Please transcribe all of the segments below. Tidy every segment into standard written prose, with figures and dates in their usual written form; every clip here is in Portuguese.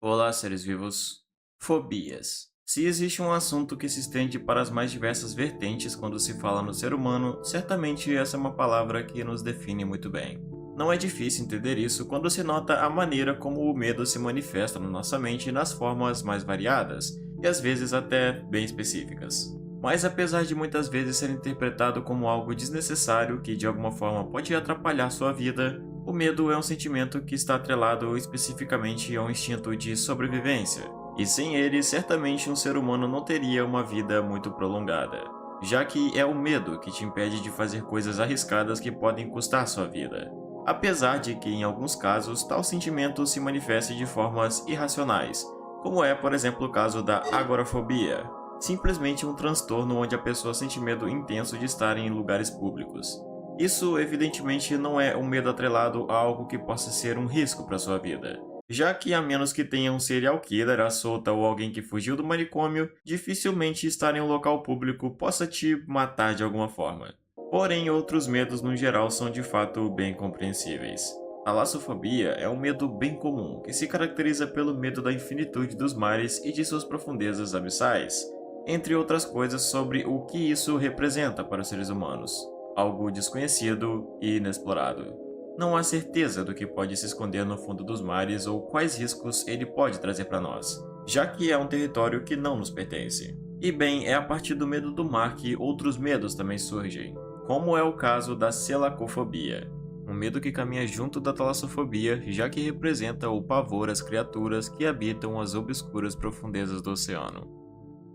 Olá, seres vivos. Fobias. Se existe um assunto que se estende para as mais diversas vertentes quando se fala no ser humano, certamente essa é uma palavra que nos define muito bem. Não é difícil entender isso quando se nota a maneira como o medo se manifesta na nossa mente nas formas mais variadas, e às vezes até bem específicas. Mas apesar de muitas vezes ser interpretado como algo desnecessário que de alguma forma pode atrapalhar sua vida, o medo é um sentimento que está atrelado especificamente ao instinto de sobrevivência, e sem ele, certamente um ser humano não teria uma vida muito prolongada, já que é o medo que te impede de fazer coisas arriscadas que podem custar sua vida. Apesar de que, em alguns casos, tal sentimento se manifeste de formas irracionais, como é, por exemplo, o caso da agorafobia, simplesmente um transtorno onde a pessoa sente medo intenso de estar em lugares públicos. Isso, evidentemente, não é um medo atrelado a algo que possa ser um risco para sua vida, já que, a menos que tenha um serial killer à solta ou alguém que fugiu do manicômio, dificilmente estar em um local público possa te matar de alguma forma. Porém, outros medos no geral são de fato bem compreensíveis. A talassofobia é um medo bem comum, que se caracteriza pelo medo da infinitude dos mares e de suas profundezas abissais, entre outras coisas sobre o que isso representa para os seres humanos. Algo desconhecido e inexplorado. Não há certeza do que pode se esconder no fundo dos mares ou quais riscos ele pode trazer para nós, já que é um território que não nos pertence. E bem, é a partir do medo do mar que outros medos também surgem, como é o caso da selacofobia, um medo que caminha junto da talassofobia, já que representa o pavor às criaturas que habitam as obscuras profundezas do oceano,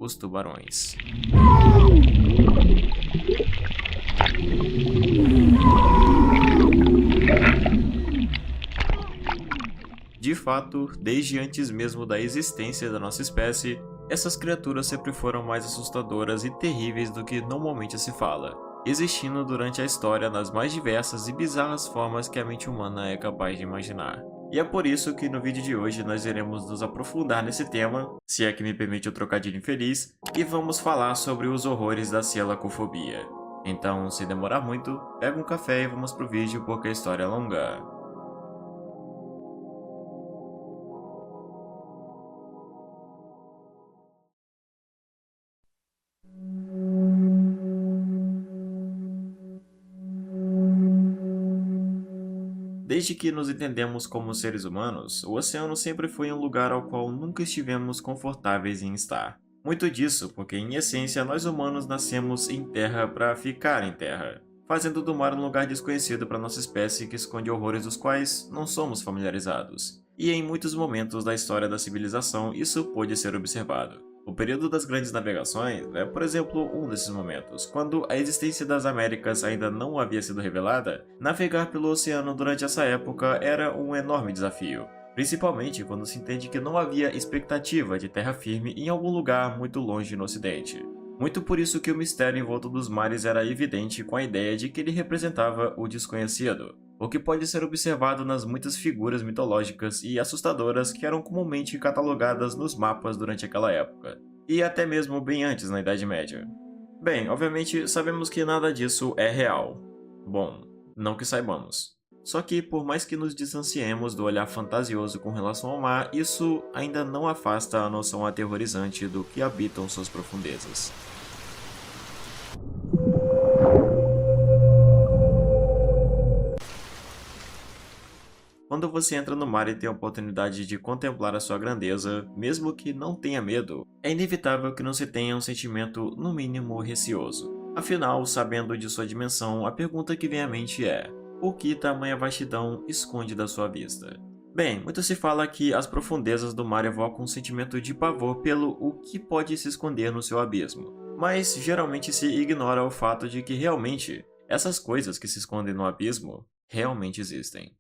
os tubarões. De fato, desde antes mesmo da existência da nossa espécie, essas criaturas sempre foram mais assustadoras e terríveis do que normalmente se fala, existindo durante a história nas mais diversas e bizarras formas que a mente humana é capaz de imaginar. E é por isso que no vídeo de hoje nós iremos nos aprofundar nesse tema, se é que me permite o trocadilho infeliz, e vamos falar sobre os horrores da selacofobia. Então, sem demorar muito, pega um café e vamos pro vídeo porque a história é longa. Desde que nos entendemos como seres humanos, o oceano sempre foi um lugar ao qual nunca estivemos confortáveis em estar. Muito disso porque, em essência, nós humanos nascemos em terra para ficar em terra, fazendo do mar um lugar desconhecido para nossa espécie que esconde horrores dos quais não somos familiarizados. E em muitos momentos da história da civilização isso pôde ser observado. O período das grandes navegações é, por exemplo, um desses momentos. Quando a existência das Américas ainda não havia sido revelada, navegar pelo oceano durante essa época era um enorme desafio, principalmente quando se entende que não havia expectativa de terra firme em algum lugar muito longe no ocidente. Muito por isso que o mistério em volta dos mares era evidente com a ideia de que ele representava o desconhecido, o que pode ser observado nas muitas figuras mitológicas e assustadoras que eram comumente catalogadas nos mapas durante aquela época, e até mesmo bem antes na Idade Média. Bem, obviamente sabemos que nada disso é real. Bom, não que saibamos. Só que, por mais que nos distanciemos do olhar fantasioso com relação ao mar, isso ainda não afasta a noção aterrorizante do que habitam suas profundezas. Quando você entra no mar e tem a oportunidade de contemplar a sua grandeza, mesmo que não tenha medo, é inevitável que não se tenha um sentimento, no mínimo, receoso. Afinal, sabendo de sua dimensão, a pergunta que vem à mente é: o que tamanha vastidão esconde da sua vista? Bem, muito se fala que as profundezas do mar evocam um sentimento de pavor pelo o que pode se esconder no seu abismo, mas geralmente se ignora o fato de que realmente, essas coisas que se escondem no abismo, realmente existem.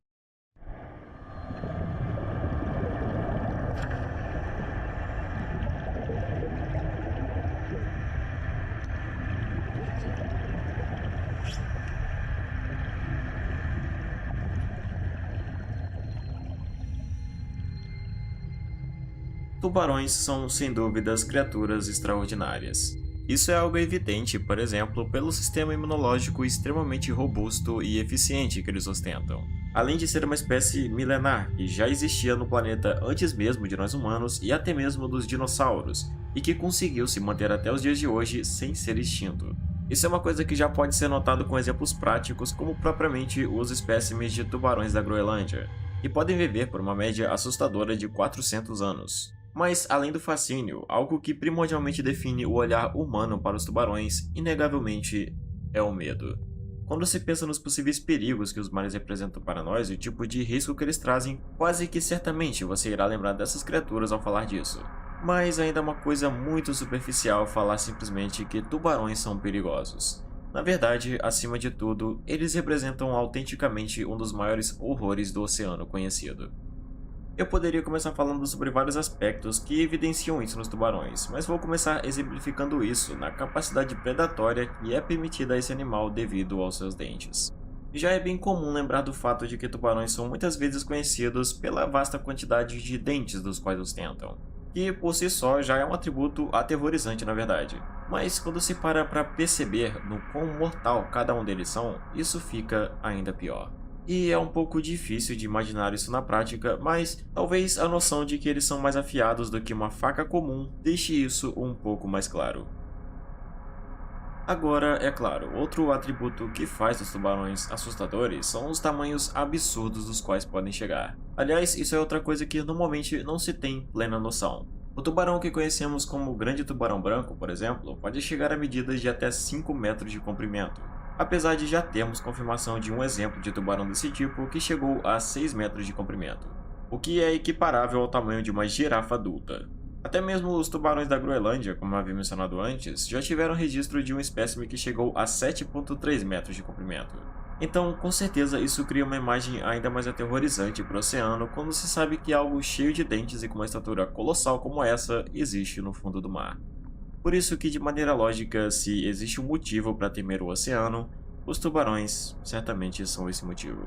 Tubarões são, sem dúvidas, criaturas extraordinárias. Isso é algo evidente, por exemplo, pelo sistema imunológico extremamente robusto e eficiente que eles ostentam. Além de ser uma espécie milenar que já existia no planeta antes mesmo de nós humanos e até mesmo dos dinossauros, e que conseguiu se manter até os dias de hoje sem ser extinto. Isso é uma coisa que já pode ser notado com exemplos práticos, como propriamente os espécimes de tubarões da Groenlândia, que podem viver por uma média assustadora de 400 anos. Mas, além do fascínio, algo que primordialmente define o olhar humano para os tubarões, inegavelmente, é o medo. Quando se pensa nos possíveis perigos que os mares representam para nós e o tipo de risco que eles trazem, quase que certamente você irá lembrar dessas criaturas ao falar disso. Mas ainda é uma coisa muito superficial falar simplesmente que tubarões são perigosos. Na verdade, acima de tudo, eles representam autenticamente um dos maiores horrores do oceano conhecido. Eu poderia começar falando sobre vários aspectos que evidenciam isso nos tubarões, mas vou começar exemplificando isso na capacidade predatória que é permitida a esse animal devido aos seus dentes. Já é bem comum lembrar do fato de que tubarões são muitas vezes conhecidos pela vasta quantidade de dentes dos quais ostentam, que por si só já é um atributo aterrorizante na verdade. Mas quando se para perceber no quão mortal cada um deles são, isso fica ainda pior. E é um pouco difícil de imaginar isso na prática, mas talvez a noção de que eles são mais afiados do que uma faca comum deixe isso um pouco mais claro. Agora, é claro, outro atributo que faz os tubarões assustadores são os tamanhos absurdos dos quais podem chegar. Aliás, isso é outra coisa que normalmente não se tem plena noção. O tubarão que conhecemos como o grande tubarão branco, por exemplo, pode chegar a medidas de até 5 metros de comprimento, apesar de já termos confirmação de um exemplo de tubarão desse tipo que chegou a 6 metros de comprimento, o que é equiparável ao tamanho de uma girafa adulta. Até mesmo os tubarões da Groenlândia, como eu havia mencionado antes, já tiveram registro de um espécime que chegou a 7,3 metros de comprimento. Então, com certeza, isso cria uma imagem ainda mais aterrorizante para o oceano quando se sabe que algo cheio de dentes e com uma estatura colossal como essa existe no fundo do mar. Por isso que, de maneira lógica, se existe um motivo para temer o oceano, os tubarões certamente são esse motivo.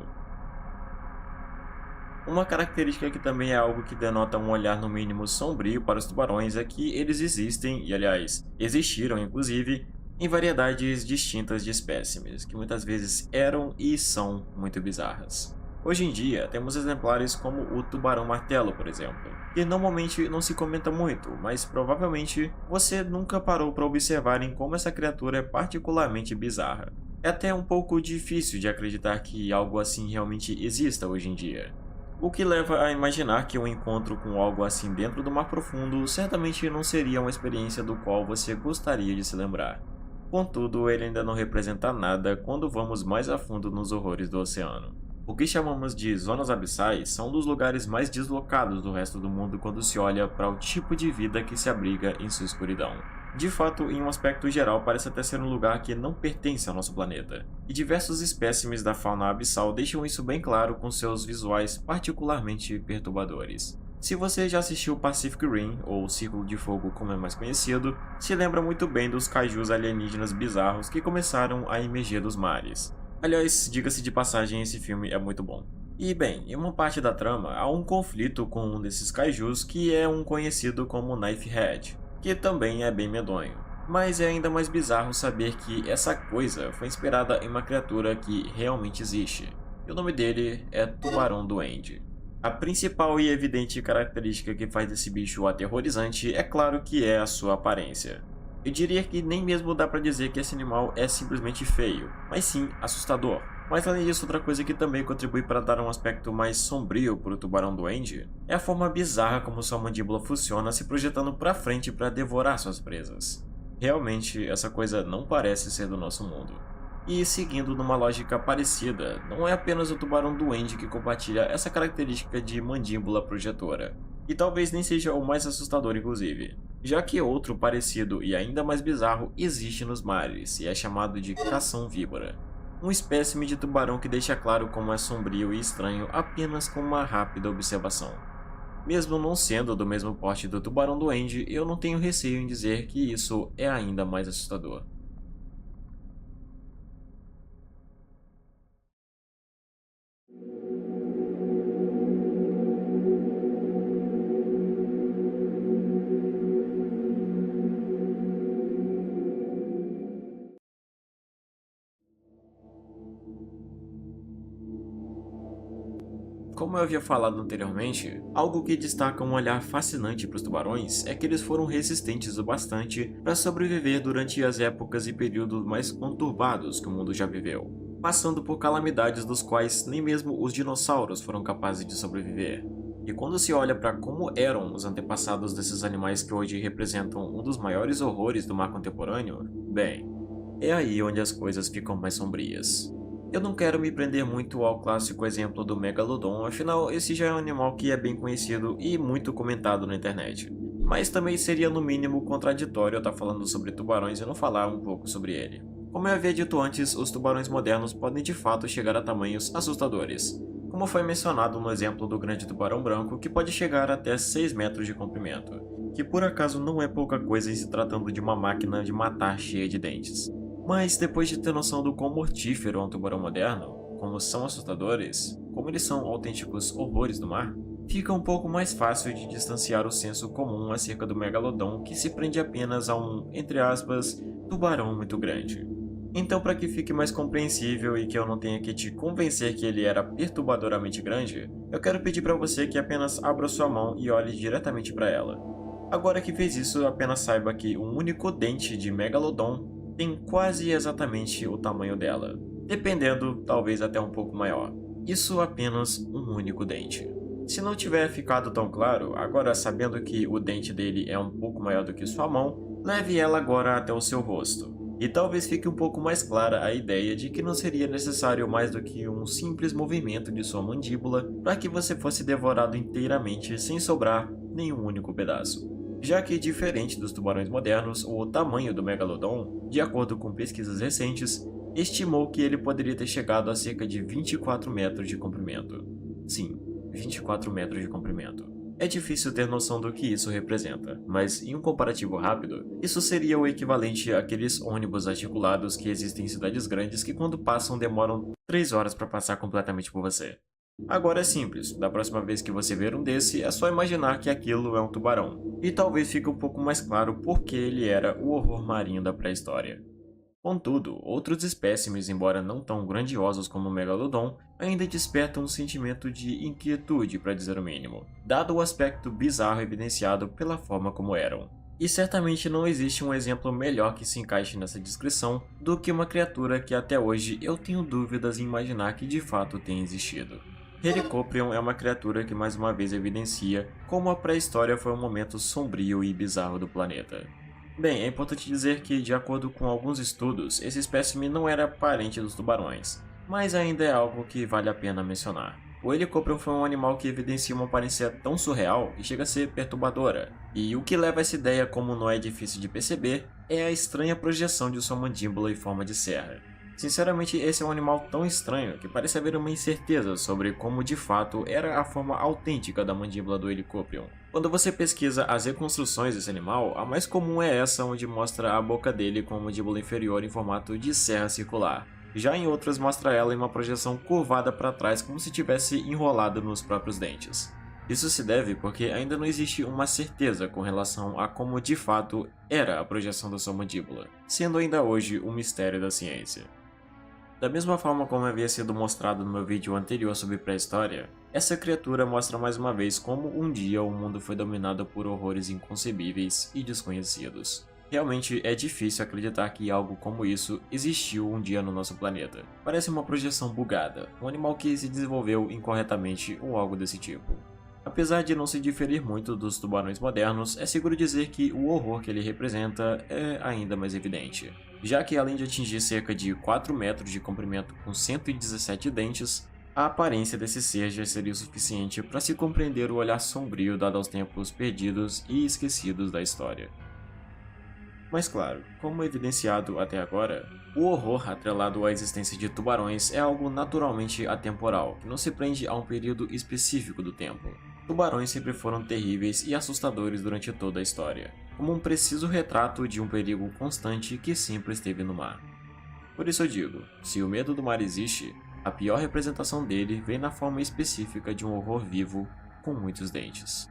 Uma característica que também é algo que denota um olhar no mínimo sombrio para os tubarões é que eles existem, e aliás, existiram inclusive, em variedades distintas de espécimes, que muitas vezes eram e são muito bizarras. Hoje em dia, temos exemplares como o tubarão-martelo, por exemplo, que normalmente não se comenta muito, mas provavelmente você nunca parou para observar em como essa criatura é particularmente bizarra. É até um pouco difícil de acreditar que algo assim realmente exista hoje em dia. O que leva a imaginar que um encontro com algo assim dentro do mar profundo certamente não seria uma experiência do qual você gostaria de se lembrar. Contudo, ele ainda não representa nada quando vamos mais a fundo nos horrores do oceano. O que chamamos de zonas abissais são um dos lugares mais deslocados do resto do mundo quando se olha para o tipo de vida que se abriga em sua escuridão. De fato, em um aspecto geral, parece até ser um lugar que não pertence ao nosso planeta. E diversos espécimes da fauna abissal deixam isso bem claro com seus visuais particularmente perturbadores. Se você já assistiu Pacific Rim, ou Círculo de Fogo como é mais conhecido, se lembra muito bem dos kaijus alienígenas bizarros que começaram a emergir dos mares. Aliás, diga-se de passagem, esse filme é muito bom. E bem, em uma parte da trama, há um conflito com um desses kaijus que é um conhecido como Knifehead, que também é bem medonho. Mas é ainda mais bizarro saber que essa coisa foi inspirada em uma criatura que realmente existe. E o nome dele é Tubarão Duende. A principal e evidente característica que faz desse bicho aterrorizante é claro que é a sua aparência. Eu diria que nem mesmo dá pra dizer que esse animal é simplesmente feio, mas sim assustador. Mas além disso, outra coisa que também contribui para dar um aspecto mais sombrio para o tubarão-duende é a forma bizarra como sua mandíbula funciona se projetando para frente para devorar suas presas. Realmente, essa coisa não parece ser do nosso mundo. E seguindo numa lógica parecida, não é apenas o tubarão-duende que compartilha essa característica de mandíbula projetora, e talvez nem seja o mais assustador inclusive, já que outro parecido e ainda mais bizarro existe nos mares e é chamado de cação-víbora, um espécime de tubarão que deixa claro como é sombrio e estranho apenas com uma rápida observação. Mesmo não sendo do mesmo porte do tubarão-duende, eu não tenho receio em dizer que isso é ainda mais assustador. Como eu havia falado anteriormente, algo que destaca um olhar fascinante para os tubarões é que eles foram resistentes o bastante para sobreviver durante as épocas e períodos mais conturbados que o mundo já viveu, passando por calamidades dos quais nem mesmo os dinossauros foram capazes de sobreviver. E quando se olha para como eram os antepassados desses animais que hoje representam um dos maiores horrores do mar contemporâneo, bem, é aí onde as coisas ficam mais sombrias. Eu não quero me prender muito ao clássico exemplo do Megalodon, afinal esse já é um animal que é bem conhecido e muito comentado na internet. Mas também seria no mínimo contraditório eu estar falando sobre tubarões e não falar um pouco sobre ele. Como eu havia dito antes, os tubarões modernos podem de fato chegar a tamanhos assustadores, como foi mencionado no exemplo do grande tubarão branco, que pode chegar até 6 metros de comprimento, que por acaso não é pouca coisa em se tratando de uma máquina de matar cheia de dentes. Mas depois de ter noção do quão mortífero é um tubarão moderno, como são assustadores, como eles são autênticos horrores do mar, fica um pouco mais fácil de distanciar o senso comum acerca do megalodon que se prende apenas a um, entre aspas, tubarão muito grande. Então, para que fique mais compreensível e que eu não tenha que te convencer que ele era perturbadoramente grande, eu quero pedir para você que apenas abra sua mão e olhe diretamente para ela. Agora que fez isso, apenas saiba que um único dente de megalodon tem quase exatamente o tamanho dela, dependendo, talvez até um pouco maior. Isso apenas um único dente. Se não tiver ficado tão claro, agora sabendo que o dente dele é um pouco maior do que sua mão, leve ela agora até o seu rosto. E talvez fique um pouco mais clara a ideia de que não seria necessário mais do que um simples movimento de sua mandíbula para que você fosse devorado inteiramente sem sobrar nenhum único pedaço. Já que, diferente dos tubarões modernos, o tamanho do megalodon, de acordo com pesquisas recentes, estimou que ele poderia ter chegado a cerca de 24 metros de comprimento. Sim, 24 metros de comprimento. É difícil ter noção do que isso representa, mas em um comparativo rápido, isso seria o equivalente àqueles ônibus articulados que existem em cidades grandes que quando passam demoram 3 horas para passar completamente por você. Agora é simples, da próxima vez que você ver um desse, é só imaginar que aquilo é um tubarão, e talvez fique um pouco mais claro por que ele era o horror marinho da pré-história. Contudo, outros espécimes, embora não tão grandiosos como o Megalodon, ainda despertam um sentimento de inquietude, para dizer o mínimo, dado o aspecto bizarro evidenciado pela forma como eram. E certamente não existe um exemplo melhor que se encaixe nessa descrição do que uma criatura que até hoje eu tenho dúvidas em imaginar que de fato tenha existido. Helicoprion é uma criatura que mais uma vez evidencia como a pré-história foi um momento sombrio e bizarro do planeta. Bem, é importante dizer que, de acordo com alguns estudos, esse espécime não era parente dos tubarões, mas ainda é algo que vale a pena mencionar. O Helicoprion foi um animal que evidencia uma aparência tão surreal que chega a ser perturbadora, e o que leva a essa ideia, como não é difícil de perceber, é a estranha projeção de sua mandíbula em forma de serra. Sinceramente, esse é um animal tão estranho que parece haver uma incerteza sobre como de fato era a forma autêntica da mandíbula do Helicoprion. Quando você pesquisa as reconstruções desse animal, a mais comum é essa onde mostra a boca dele com a mandíbula inferior em formato de serra circular. Já em outras mostra ela em uma projeção curvada para trás como se tivesse enrolada nos próprios dentes. Isso se deve porque ainda não existe uma certeza com relação a como de fato era a projeção da sua mandíbula, sendo ainda hoje um mistério da ciência. Da mesma forma como havia sido mostrado no meu vídeo anterior sobre pré-história, essa criatura mostra mais uma vez como um dia o mundo foi dominado por horrores inconcebíveis e desconhecidos. Realmente é difícil acreditar que algo como isso existiu um dia no nosso planeta. Parece uma projeção bugada, um animal que se desenvolveu incorretamente ou algo desse tipo. Apesar de não se diferir muito dos tubarões modernos, é seguro dizer que o horror que ele representa é ainda mais evidente, já que além de atingir cerca de 4 metros de comprimento com 117 dentes, a aparência desse ser já seria o suficiente para se compreender o olhar sombrio dado aos tempos perdidos e esquecidos da história. Mas claro, como evidenciado até agora, o horror atrelado à existência de tubarões é algo naturalmente atemporal, que não se prende a um período específico do tempo. Tubarões sempre foram terríveis e assustadores durante toda a história, como um preciso retrato de um perigo constante que sempre esteve no mar. Por isso eu digo, se o medo do mar existe, a pior representação dele vem na forma específica de um horror vivo com muitos dentes.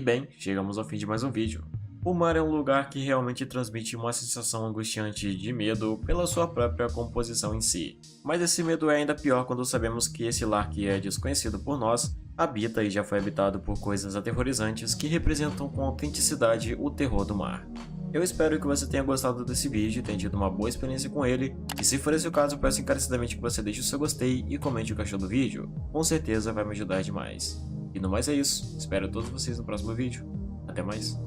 bem, chegamos ao fim de mais um vídeo. O mar é um lugar que realmente transmite uma sensação angustiante de medo pela sua própria composição em si. Mas esse medo é ainda pior quando sabemos que esse lar que é desconhecido por nós, habita e já foi habitado por coisas aterrorizantes que representam com autenticidade o terror do mar. Eu espero que você tenha gostado desse vídeo e tenha tido uma boa experiência com ele, e se for esse o caso, peço encarecidamente que você deixe o seu gostei e comente o que achou do vídeo, com certeza vai me ajudar demais. E no mais é isso, espero todos vocês no próximo vídeo. Até mais.